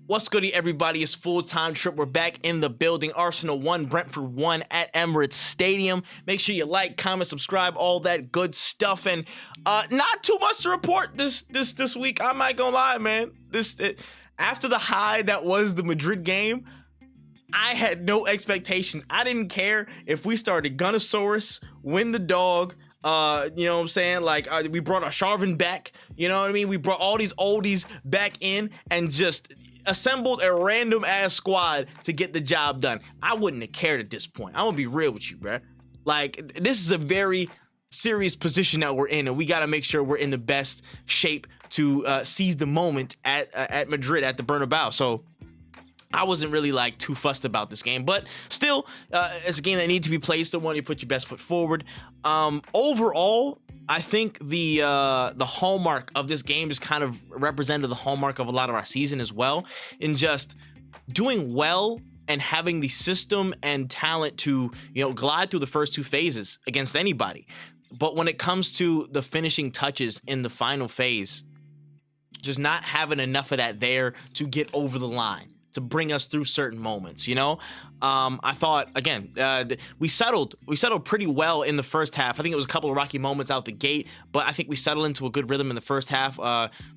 What's goody, everybody? It's full-time trip. We're back in the building. Arsenal 1, Brentford 1 at Emirates Stadium. Make sure you like, comment, subscribe, all that good stuff. And not too much to report this week. I'm not gonna lie, man. After the high that was the Madrid game, I had no expectations. I didn't care if we started Gunnosaurus, win the dog. You know what I'm saying? Like, we brought our Sharvin back. You know what I mean? We brought all these oldies back in and just assembled a random ass squad to get the job done. I wouldn't have cared at this point. I'm gonna be real with you, bruh. Like, this is a very serious position that we're in, and we got to make sure we're in the best shape to seize the moment at Madrid at the Bernabeu. So I wasn't really like too fussed about this game, but still, it's a game that needs to be played. Still want you to put your best foot forward. Overall, I think the hallmark of this game is kind of represented the hallmark of a lot of our season as well, in just doing well and having the system and talent to, you know, glide through the first two phases against anybody. But when it comes to the finishing touches in the final phase, just not having enough of that there to get over the line, to bring us through certain moments, you know. I thought, again, we settled pretty well in the first half. I think it was a couple of rocky moments out the gate, but I think we settled into a good rhythm in the first half.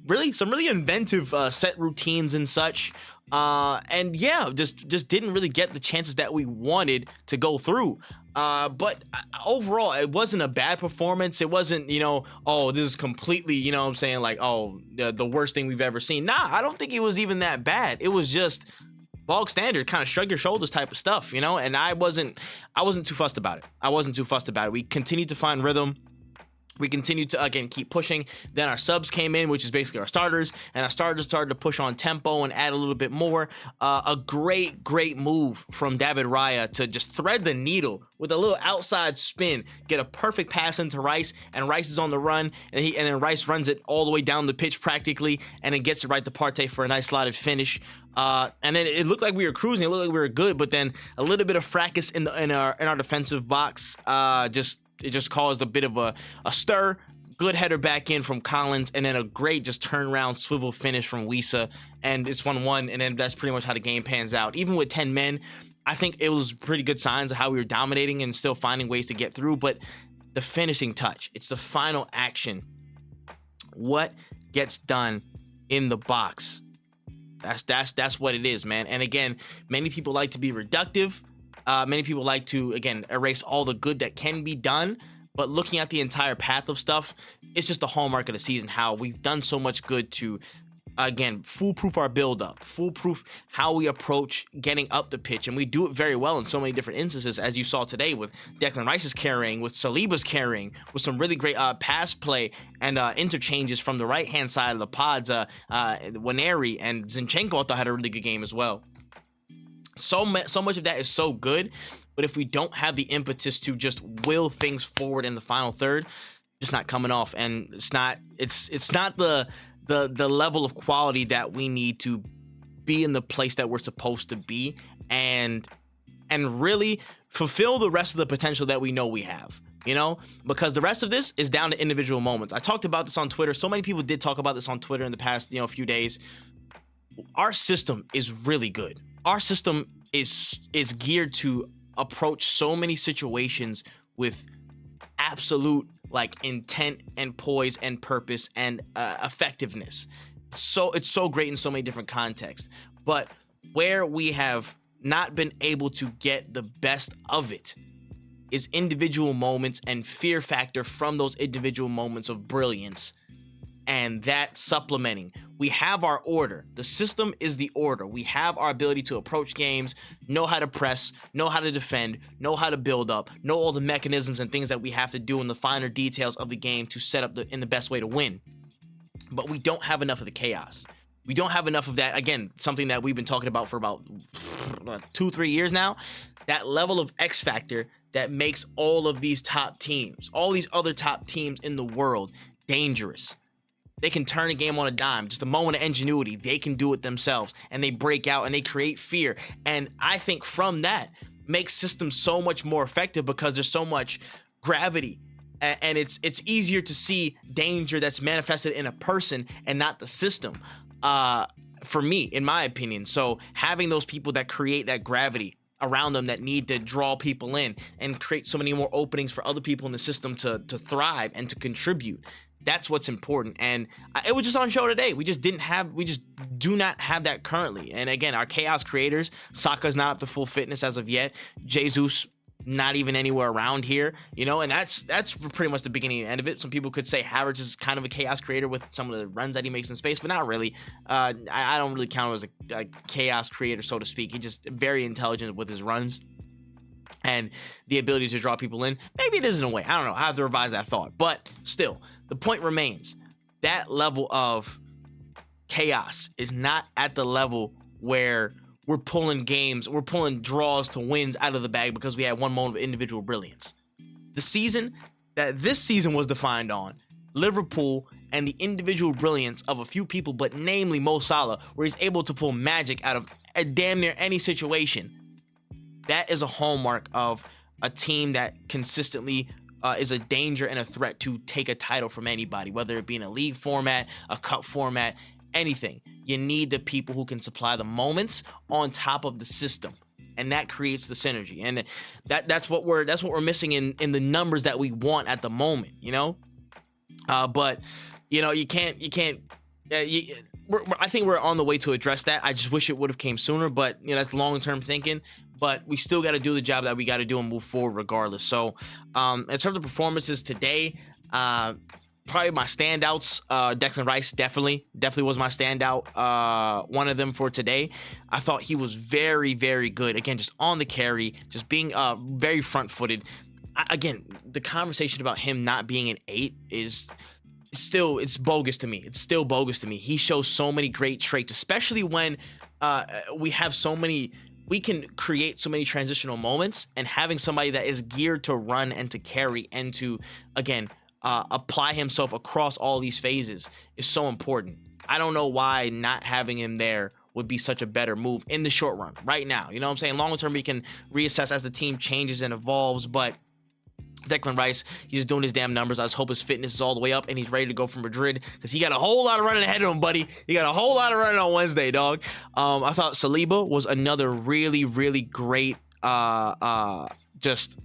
Really, some really inventive set routines and such. And yeah, just didn't really get the chances that we wanted to go through. But overall, it wasn't a bad performance. It wasn't, you know, oh, this is completely, you know what I'm saying, like, oh, the worst thing we've ever seen. Nah, I don't think it was even that bad. It was just bog standard, kind of shrug your shoulders type of stuff, you know, and I wasn't too fussed about it. We continued to find rhythm. We continued to, again, keep pushing. Then our subs came in, which is basically our starters, and our starters started to push on tempo and add a little bit more. A great move from David Raya to just thread the needle with a little outside spin, get a perfect pass into Rice, and Rice is on the run, and then Rice runs it all the way down the pitch practically, and then gets it right to Partey for a nice slotted finish. And then it looked like we were cruising, it looked like we were good, but then a little bit of fracas in our defensive box, it just caused a bit of a stir. Good header back in from Collins, and then a great just turnaround swivel finish from Wisa, and it's 1-1, and then that's pretty much how the game pans out. Even with 10 men, I think it was pretty good signs of how we were dominating and still finding ways to get through, but the finishing touch, it's the final action. What gets done in the box? That's what it is, man. And again, many people like to be reductive. Many people like to, again, erase all the good that can be done, but looking at the entire path of stuff, it's just the hallmark of the season, how we've done so much good to, again, foolproof our build-up, foolproof how we approach getting up the pitch, and we do it very well in so many different instances, as you saw today with Declan Rice's carrying, with Saliba's carrying, with some really great pass play and interchanges from the right-hand side of the pods. Waneri and Zinchenko, I thought, had a really good game as well. So much of that is so good, but if we don't have the impetus to just will things forward in the final third, it's not coming off, and it's not the level of quality that we need to be in the place that we're supposed to be, and really fulfill the rest of the potential that we know we have. You know, because the rest of this is down to individual moments. I talked about this on Twitter. So many people did talk about this on Twitter in the past, you know, few days. Our system is really good. Our system is geared to approach so many situations with absolute, like, intent and poise and purpose and effectiveness. So it's so great in so many different contexts. But where we have not been able to get the best of it is individual moments and fear factor from those individual moments of brilliance. And that supplementing, we have our order. The system is the order. We have our ability to approach games, know how to press, know how to defend, know how to build up, know all the mechanisms and things that we have to do in the finer details of the game to set up in the best way to win. But we don't have enough of the chaos. We don't have enough of that. Again, something that we've been talking about for about 2-3 years now. That level of X factor that makes all of these top teams, all these other top teams in the world, dangerous. They can turn a game on a dime. Just a moment of ingenuity. They can do it themselves, and they break out and they create fear. And I think from that makes systems so much more effective, because there's so much gravity, and it's easier to see danger that's manifested in a person and not the system. for me, in my opinion. So having those people that create that gravity around them that need to draw people in and create so many more openings for other people in the system to thrive and to contribute. That's what's important. And it was just on show today. We just do not have that currently. And again, our chaos creators, Saka's not up to full fitness as of yet. Jesus, not even anywhere around here, and that's pretty much the beginning and end of it. Some people could say Havertz is kind of a chaos creator with some of the runs that he makes in space, but not really. I don't really count him as a chaos creator, so to speak. He's just very intelligent with his runs and the ability to draw people in. Maybe it is in a way. I don't know. I have to revise that thought. But still, the point remains. That level of chaos is not at the level where we're pulling games, we're pulling draws to wins out of the bag because we had one moment of individual brilliance. The season that this season was defined on, Liverpool and the individual brilliance of a few people, but namely Mo Salah, where he's able to pull magic out of damn near any situation. That is a hallmark of a team that consistently is a danger and a threat to take a title from anybody, whether it be in a league format, a cup format, anything. You need the people who can supply the moments on top of the system, and that creates the synergy. And that's what we're missing in the numbers that we want at the moment, but you can't. I think we're on the way to address that. I just wish it would have came sooner, but that's long-term thinking. But we still got to do the job that we got to do and move forward regardless. So in terms of performances today, probably my standouts, Declan Rice definitely was my standout. One of them for today. I thought he was very, very good. Again, just on the carry, just being very front-footed. Again, the conversation about him not being an 8 is still, it's bogus to me. It's still bogus to me. He shows so many great traits, especially when we have so many. We can create so many transitional moments, and having somebody that is geared to run and to carry and to, again, apply himself across all these phases is so important. I don't know why not having him there would be such a better move in the short run right now. You know what I'm saying? Long term, we can reassess as the team changes and evolves, but Declan Rice, he's just doing his damn numbers. I just hope his fitness is all the way up and he's ready to go for Madrid, because he got a whole lot of running ahead of him, buddy. He got a whole lot of running on Wednesday, dog. I thought Saliba was another really, really great just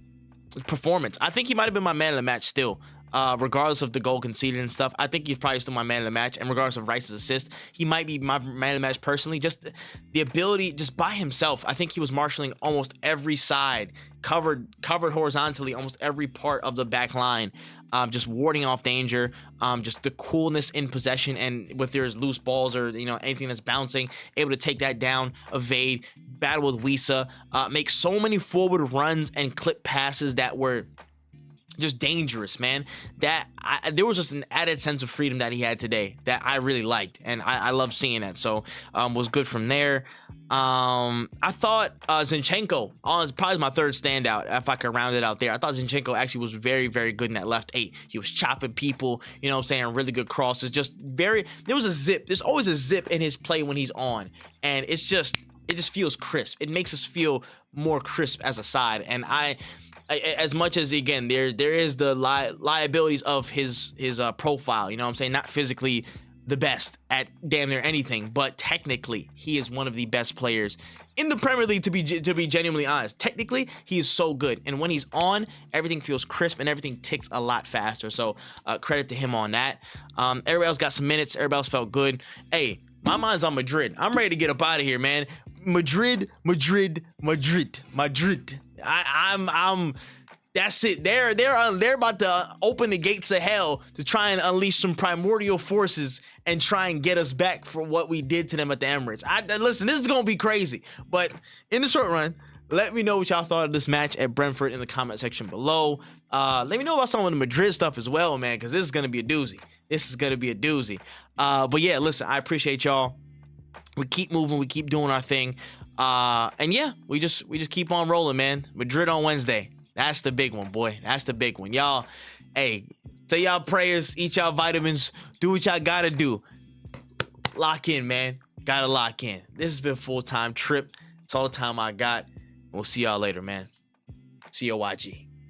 performance. I think he might have been my man of the match still. Regardless of the goal conceded and stuff, I think he's probably still my man of the match. And regardless of Rice's assist, he might be my man of the match personally. Just the ability, just by himself, I think he was marshaling almost every side, covered horizontally almost every part of the back line, just warding off danger, just the coolness in possession, and with there's loose balls or anything that's bouncing, able to take that down, evade, battle with Wisa, make so many forward runs and clip passes that were just dangerous, man. There was just an added sense of freedom that he had today that I really liked, and I love seeing that. So was good from there. I thought Zinchenko probably my third standout, if I could round it out there. I thought Zinchenko actually was very, very good in that left 8. He was chopping people, really good crosses. There was a zip. There's always a zip in his play when he's on, and it just feels crisp. It makes us feel more crisp as a side, and as much as, again, there is the liabilities of his profile, not physically the best at damn near anything, but technically he is one of the best players in the Premier League, to be genuinely honest. Technically, he is so good, and when he's on, everything feels crisp and everything ticks a lot faster. So credit to him on that. Everybody else got some minutes. Everybody else felt good. Hey, my mind's on Madrid. I'm ready to get up out of here, man. Madrid. I'm that's it. They're about to open the gates of hell to try and unleash some primordial forces and try and get us back for what we did to them at the Emirates. Listen, this is gonna be crazy, but in the short run, let me know what y'all thought of this match at Brentford in the comment section below. Let me know about some of the Madrid stuff as well, man, because this is gonna be a doozy. But yeah, listen, I appreciate y'all. We keep moving, we keep doing our thing. And yeah, we just keep on rolling, man. Madrid on Wednesday. That's the big one, boy. That's the big one. Y'all, hey, say y'all prayers, eat y'all vitamins, do what y'all gotta do. Lock in, man. Gotta lock in. This has been Full Time Trip. It's all the time I got. We'll see y'all later, man. See you, YG.